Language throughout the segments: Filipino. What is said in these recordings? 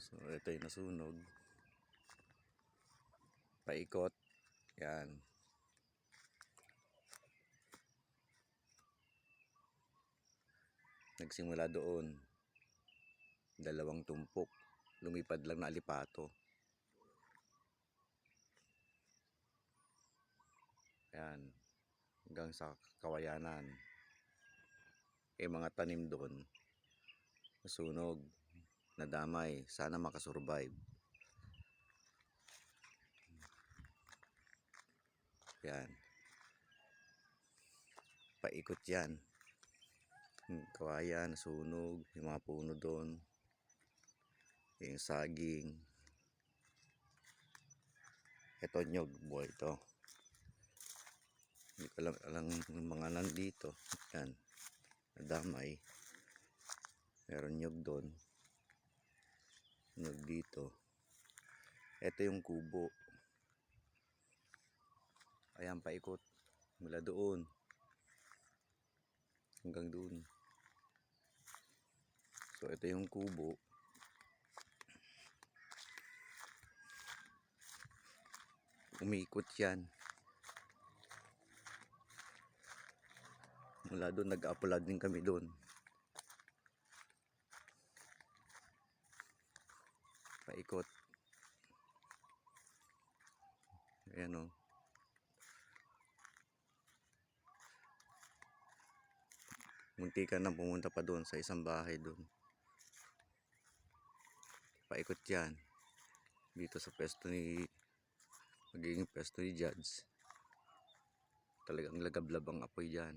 So ito yung nasunog. Paikot. Yan. Nagsimula doon. Dalawang tumpok. Lumipad lang na alipato. Yan. Hanggang sa kawayanan. Mga tanim doon. Nasunog. Nadamay. Sana makasurvive. Yan. Paikot yan. Kawayan, nasunog. Yung mga puno doon. Yung saging. Ito nyog. Buhay ito. Hindi ko alam mga nandito. Yan. Nadamay. Meron nyog doon. Nyog dito. Ito yung kubo. Ayan, paikot. Mula doon. Hanggang doon. So, ito yung kubo. Umiikot yan. Mula doon, nag-upload din kami doon. Paikot. Ayan o. Munti ka na pumunta pa doon sa isang bahay doon. Paikot yan. Dito sa pwesto ni magiging pwesto ni Judge. Talagang lagablab ang apoy dyan.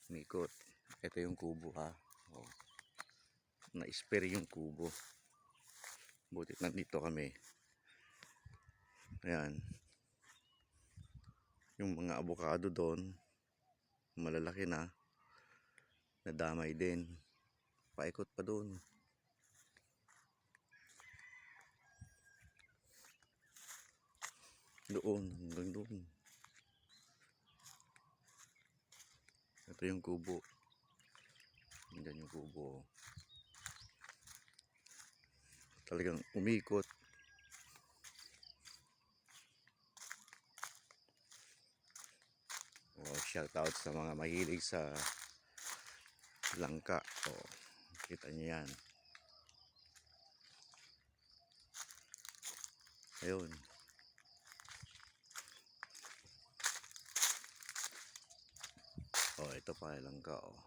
Umikot. Ito yung kubo ha. Oh. Na-spare yung kubo. Butit nandito kami. Ayan. Yung mga avocado doon. Malalaki na. Nadamay din. Paikot pa doon. Doon. Hanggang doon. Ito yung kubo. Diyan yung kubo. Talagang umikot. Oh, shout out sa mga mahilig sa langka. Oh, kita niyo yan. Ayun. Oh, ito pa langka. Oh.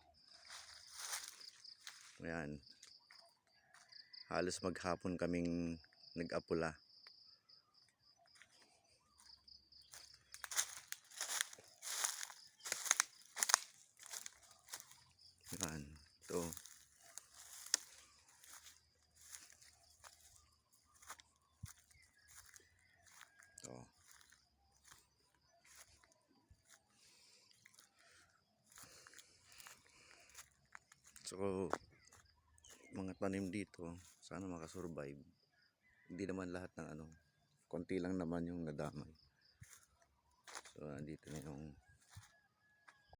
Ayan. Halos maghapon kaming nag-apula. Yan. Ito. Ito. So, mga tanim dito, sana makasurvive. Hindi naman lahat ng konti lang naman yung nadamay. So, andito na yung